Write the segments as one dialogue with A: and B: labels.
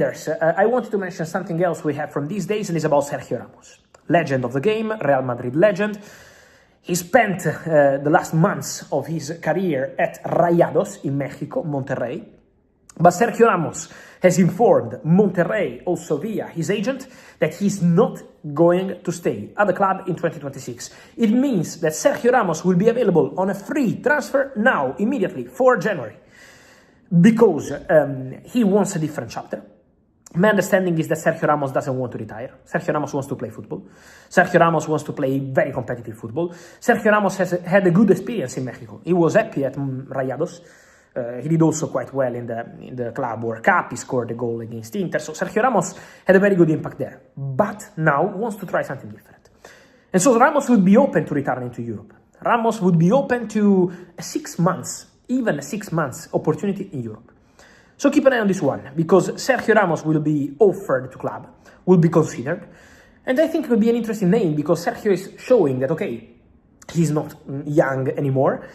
A: I wanted to mention something else we have from these days, and it's about Sergio Ramos. Legend of the game, Real Madrid legend. He spent the last months of his career at Rayados in Mexico, Monterrey. But Sergio Ramos has informed Monterrey, also via his agent, that he's not going to stay at the club in 2026. It means that Sergio Ramos will be available on a free transfer now, immediately, for January, because he wants a different chapter. My understanding is that Sergio Ramos doesn't want to retire. Sergio Ramos wants to play football. Sergio Ramos wants to play very competitive football. Sergio Ramos has had a good experience in Mexico. He was happy at Rayados. He did also quite well in the Club World Cup. He scored a goal against Inter. So Sergio Ramos had a very good impact there. But now wants to try something different. And so Ramos would be open to returning to Europe. Ramos would be open to even a 6 months opportunity in Europe. So keep an eye on this one, because Sergio Ramos will be offered to club, will be considered. And I think it will be an interesting name, because Sergio is showing that, okay, he's not young anymore,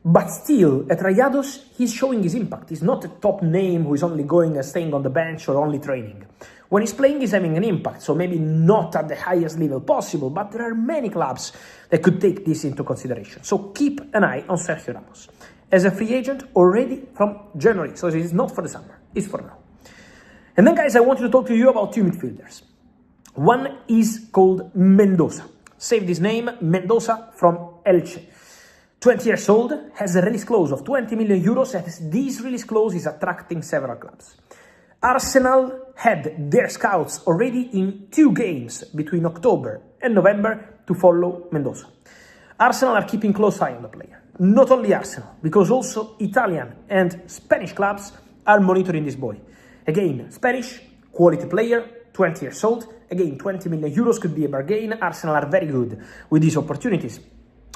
A: but still, at Rayados, he's showing his impact. He's not a top name who is only going and staying on the bench or only training. When he's playing, he's having an impact, so maybe not at the highest level possible, but there are many clubs that could take this into consideration. So keep an eye on Sergio Ramos as a free agent already from January. So it's not for the summer, it's for now. And then, guys, I wanted to talk to you about two midfielders. One is called Mendoza. Save this name, Mendoza from Elche. 20 years old, has a release clause of 20 million euros, and this release clause is attracting several clubs. Arsenal had their scouts already in 2 games between October and November to follow Mendoza. Arsenal are keeping close eye on the player. Not only Arsenal, because also Italian and Spanish clubs are monitoring this boy. Again, Spanish, quality player, 20 years old. Again, 20 million euros could be a bargain. Arsenal are very good with these opportunities.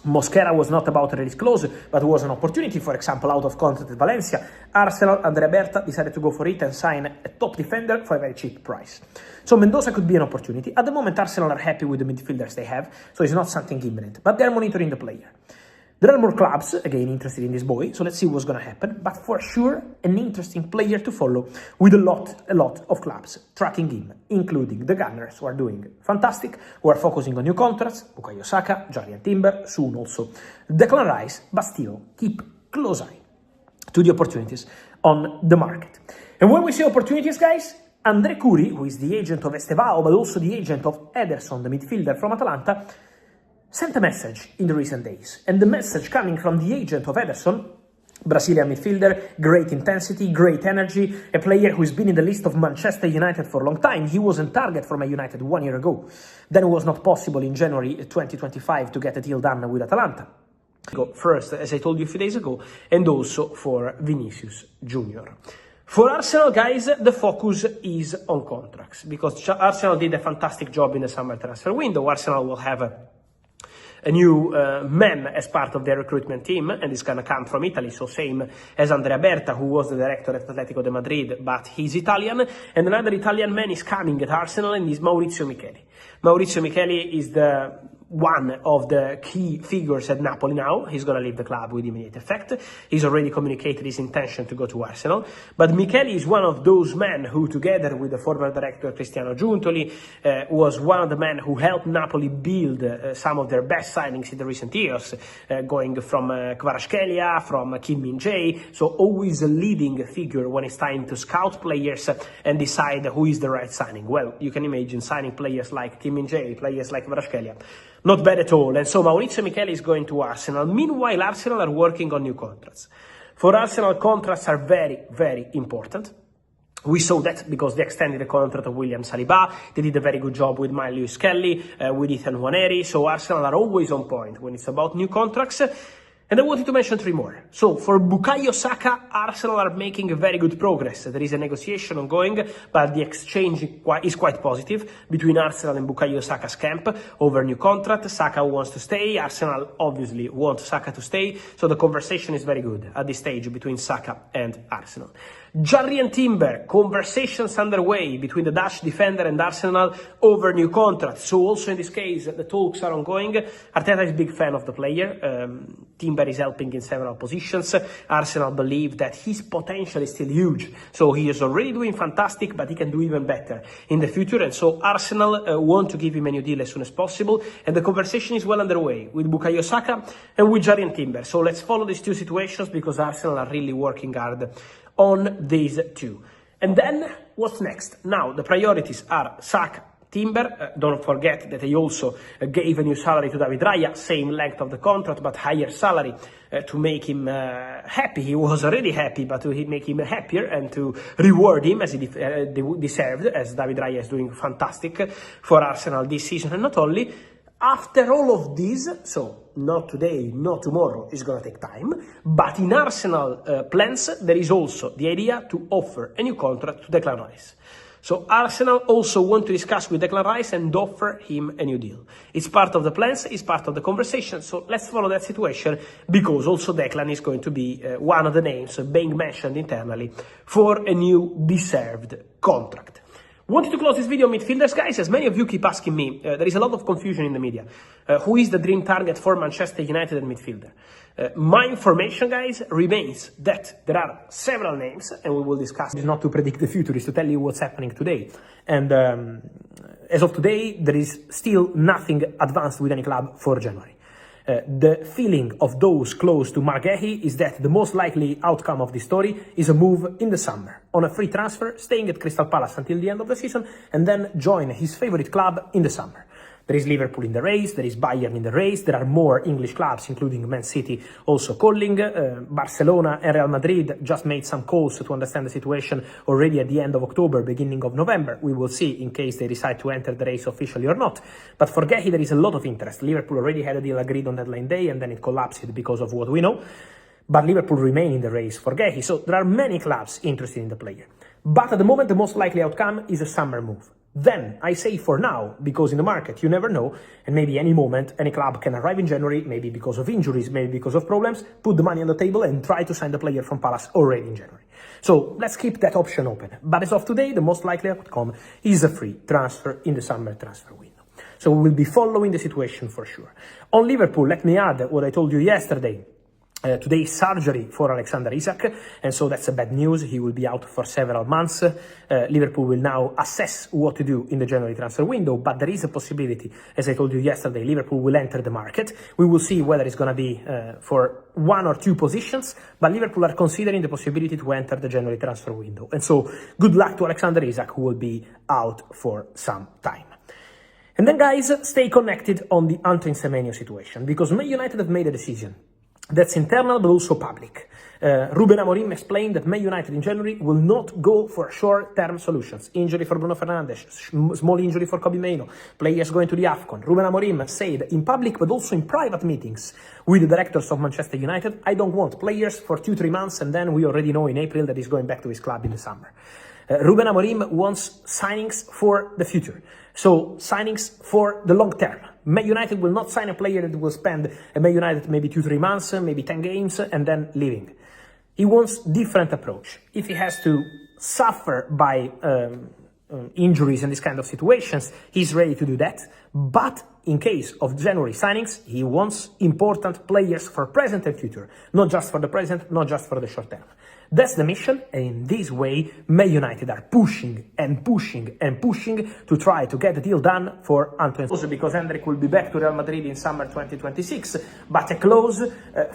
A: Mosquera was not about a release clause, but was an opportunity, for example, out of contract at Valencia. Arsenal, Andrea Berta, decided to go for it and sign a top defender for a very cheap price. So Mendoza could be an opportunity. At the moment, Arsenal are happy with the midfielders they have, so it's not something imminent, but they're monitoring the player. There are more clubs, again, interested in this boy, so let's see what's going to happen. But for sure, an interesting player to follow with a lot of clubs tracking him, including the Gunners, who are doing fantastic, who are focusing on new contracts, Bukayo Saka, Jarian Timber, soon also Declan Rice, but still keep close eye to the opportunities on the market. And when we say opportunities, guys, Andre Curi, who is the agent of Estevao, but also the agent of Ederson, the midfielder from Atalanta, sent a message in the recent days. And the message coming from the agent of Ederson, Brazilian midfielder, great intensity, great energy, a player who's been in the list of Manchester United for a long time. He was on target for Man United 1 year ago. Then it was not possible in January 2025 to get a deal done with Atalanta. First, as I told you a few days ago, and also for Vinicius Junior. For Arsenal, guys, the focus is on contracts, because Arsenal did a fantastic job in the summer transfer window. Arsenal will have a new man as part of their recruitment team, and it's going to come from Italy, so same as Andrea Berta, who was the director at Atletico de Madrid, but he's Italian. And another Italian man is coming at Arsenal, and is Maurizio Micheli. Maurizio Micheli is one of the key figures at Napoli now. He's going to leave the club with immediate effect. He's already communicated his intention to go to Arsenal. But Micheli is one of those men who, together with the former director Cristiano Giuntoli, was one of the men who helped Napoli build some of their best signings in the recent years, going from Kvaratskhelia, from Kim Min-jae. So always a leading figure when it's time to scout players and decide who is the right signing. Well, you can imagine signing players like Kim Min-jae, players like Kvaratskhelia. Not bad at all. And so Maurizio Micheli is going to Arsenal. Meanwhile, Arsenal are working on new contracts. For Arsenal, contracts are very, very important. We saw that because they extended the contract of William Saliba. They did a very good job with Miles Lewis Kelly, with Ethan Nwaneri. So Arsenal are always on point when it's about new contracts. And I wanted to mention 3 more. So for Bukayo Saka, Arsenal are making very good progress. There is a negotiation ongoing, but the exchange is quite positive between Arsenal and Bukayo Saka's camp over new contract. Saka wants to stay. Arsenal obviously wants Saka to stay. So the conversation is very good at this stage between Saka and Arsenal. Jarry and Timber, conversations underway between the Dutch defender and Arsenal over new contracts. So also in this case, the talks are ongoing. Arteta is a big fan of the player. Timber is helping in several positions. Arsenal believe that his potential is still huge. So he is already doing fantastic, but he can do even better in the future. And so Arsenal want to give him a new deal as soon as possible. And the conversation is well underway with Bukayo Saka and with Jarry and Timber. So let's follow these two situations because Arsenal are really working hard on these two. And then what's next? Now the priorities are Saka, Timber. Don't forget that they also gave a new salary to David Raya, same length of the contract but higher salary to make him happy. He was already happy, but to make him happier and to reward him as he deserved, as David Raya is doing fantastic for Arsenal this season. And not only, after all of this, so not today, not tomorrow, it's going to take time, but in Arsenal plans, there is also the idea to offer a new contract to Declan Rice. So Arsenal also want to discuss with Declan Rice and offer him a new deal. It's part of the plans, it's part of the conversation, so let's follow that situation because also Declan is going to be one of the names being mentioned internally for a new deserved contract. Wanted to close this video on midfielders, guys, as many of you keep asking me, there is a lot of confusion in the media. Who is the dream target for Manchester United and midfielder? My information, guys, remains that there are several names, and we will discuss. It's not to predict the future, it's to tell you what's happening today. And as of today, there is still nothing advanced with any club for January. The feeling of those close to Marc Guéhi is that the most likely outcome of this story is a move in the summer, on a free transfer, staying at Crystal Palace until the end of the season, and then join his favorite club in the summer. There is Liverpool in the race, there is Bayern in the race, there are more English clubs, including Man City, also calling. Barcelona and Real Madrid just made some calls to understand the situation already at the end of October, beginning of November. We will see in case they decide to enter the race officially or not. But for Guéhi, there is a lot of interest. Liverpool already had a deal agreed on deadline day, and then it collapsed because of what we know. But Liverpool remain in the race for Guéhi, so there are many clubs interested in the player. But at the moment, the most likely outcome is a summer move. Then, I say for now, because in the market you never know, and maybe any moment any club can arrive in January, maybe because of injuries, maybe because of problems, put the money on the table and try to sign the player from Palace already in January. So let's keep that option open. But as of today, the most likely outcome is a free transfer in the summer transfer window. So we will be following the situation for sure. On Liverpool, let me add what I told you yesterday. Today's surgery for Alexander Isak, and so that's a bad news. He will be out for several months. Liverpool will now assess what to do in the January transfer window, but there is a possibility, as I told you yesterday, Liverpool will enter the market. We will see whether it's going to be for one or two positions, but Liverpool are considering the possibility to enter the January transfer window. And so good luck to Alexander Isak, who will be out for some time. And then, guys, stay connected on the Antoine Semenyo situation, because Man United have made a decision. That's internal, but also public. Ruben Amorim explained that Man United in January will not go for short-term solutions. Injury for Bruno Fernandes, small injury for Kobbie Mainoo, players going to the AFCON. Ruben Amorim said in public, but also in private meetings with the directors of Manchester United, I don't want players for 2-3 months, and then we already know in April that he's going back to his club in the summer. Ruben Amorim wants signings for the future. So signings for the long term. Man United will not sign a player that will spend at Man United maybe 2-3 months, maybe 10 games, and then leaving. He wants different approach. If he has to suffer by injuries and these kind of situations, he's ready to do that. But in case of January signings, he wants important players for present and future, not just for the present, not just for the short term. That's the mission, and in this way, Man United are pushing and pushing and pushing to try to get the deal done for Antoine. Also because Hendrik will be back to Real Madrid in summer 2026, but a clause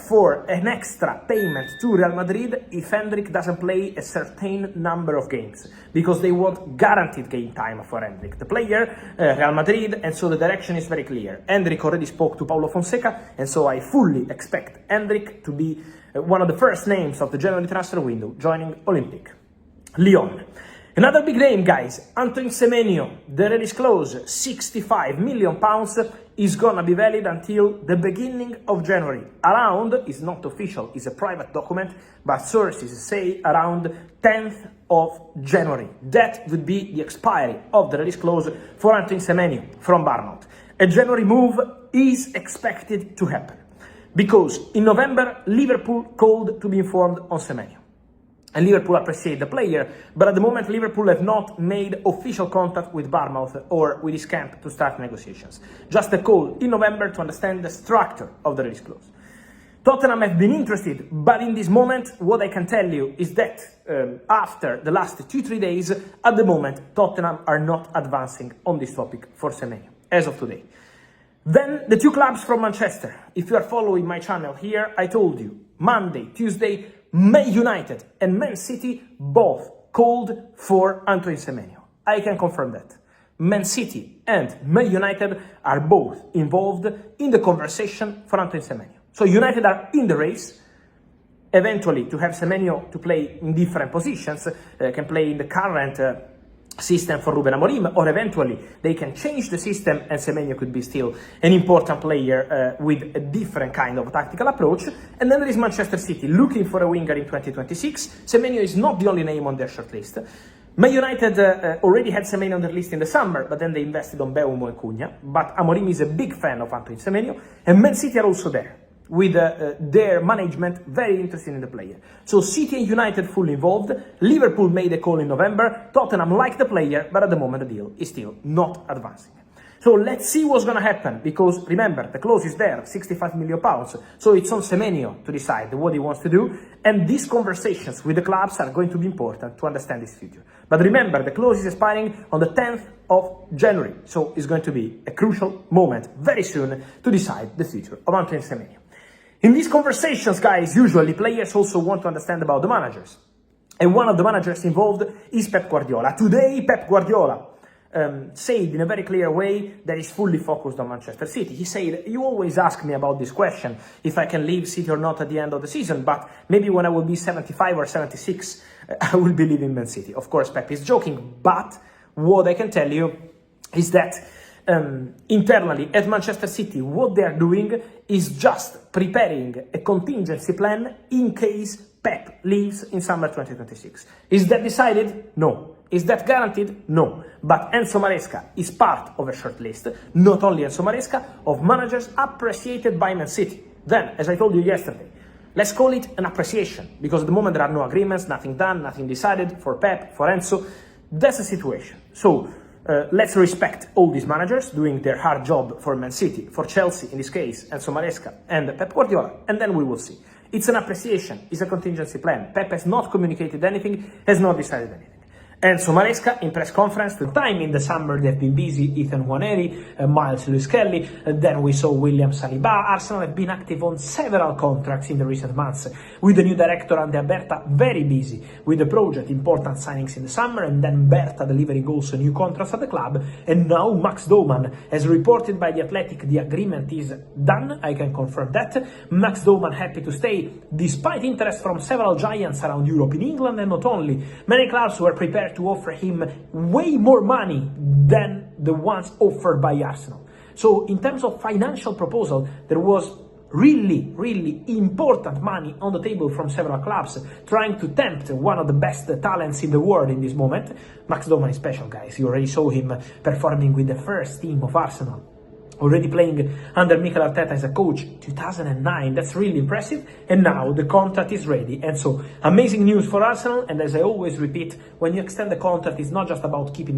A: for an extra payment to Real Madrid if Hendrik doesn't play a certain number of games, because they want guaranteed game time for Hendrik, the player, Real Madrid, and so the direction is very clear. Hendrik already spoke to Paulo Fonseca, and so I fully expect Hendrik to be one of the first names of the January transfer window, joining Olympique Lyon. Another big name, guys, Antoine Semenyo. The release clause, £65 million, is gonna be valid until the beginning of January. Around, is not official, is a private document, but sources say around 10th of January. That would be the expiry of the release clause for Antoine Semenyo from Bournemouth. A January move is expected to happen, because in November, Liverpool called to be informed on Semenyo. and Liverpool appreciate the player, but at the moment Liverpool have not made official contact with Bournemouth or with his camp to start negotiations. Just a call in November to understand the structure of the release clause. Tottenham have been interested, but in this moment, what I can tell you is that after the last 2-3 days, at the moment, Tottenham are not advancing on this topic for Semenyo, as of today. Then the two clubs from Manchester. If you are following my channel here, I told you, Monday, Tuesday, Man United and Man City both called for Antoine Semenyo. I can confirm that. Man City and Man United are both involved in the conversation for Antoine Semenyo. So United are in the race, eventually to have Semenyo to play in different positions, can play in the current system for Ruben Amorim, or eventually they can change the system and Semenyo could be still an important player with a different kind of tactical approach. And then there is Manchester City looking for a winger in 2026. Semenyo is not the only name on their shortlist. Man United already had Semenyo on their list in the summer, but then they invested on Mbeumo and Cunha. But Amorim is a big fan of Antoine Semenyo, and Man City are also there, with their management very interested in the player. So City and United fully involved. Liverpool made a call in November. Tottenham liked the player, but at the moment the deal is still not advancing. So let's see what's going to happen, because remember, the clause is there, £65 million. So it's on Semenyo to decide what he wants to do. And these conversations with the clubs are going to be important to understand his future. But remember, the clause is expiring on the 10th of January. So it's going to be a crucial moment very soon to decide the future of Antoine Semenyo. In these conversations, guys, usually players also want to understand about the managers. And one of the managers involved is Pep Guardiola. Today, Pep Guardiola said in a very clear way that he's fully focused on Manchester City. He said, you always ask me about this question, if I can leave City or not at the end of the season, but maybe when I will be 75 or 76, I will be leaving Man City. Of course, Pep is joking, but what I can tell you is that internally at Manchester City, what they are doing is just preparing a contingency plan in case Pep leaves in summer 2026. Is that decided? No. Is that guaranteed? No. But Enzo Maresca is part of a short list, not only Enzo Maresca, of managers appreciated by Man City. Then, as I told you yesterday, let's call it an appreciation, because at the moment there are no agreements, nothing done, nothing decided for Pep, for Enzo. That's the situation. So, let's respect all these managers doing their hard job for Man City, for Chelsea in this case, Enzo Maresca and Pep Guardiola, and then we will see. It's an appreciation, it's a contingency plan. Pep has not communicated anything, has not decided anything. Enzo Maresca in press conference, the time in the summer they've been busy, Ethan Nwaneri, Miles Lewis-Kelly, then we saw William Saliba. Arsenal have been active on several contracts in the recent months, with the new director Andrea Berta very busy with the project, important signings in the summer, and then Berta delivering also new contracts at the club, and now Max Doman, as reported by The Athletic, the agreement is done, I can confirm that. Max Doman happy to stay, despite interest from several giants around Europe, in England and not only. Many clubs were prepared to offer him way more money than the ones offered by Arsenal. So in terms of financial proposal, there was really important money on the table from several clubs trying to tempt one of the best talents in the world in this moment. Max Doman is special, guys. You already saw him performing with the first team of Arsenal, already playing under Mikel Arteta as a coach, 2009. That's really impressive. And now the contract is ready. And so, amazing news for Arsenal. And as I always repeat, when you extend the contract, it's not just about keeping the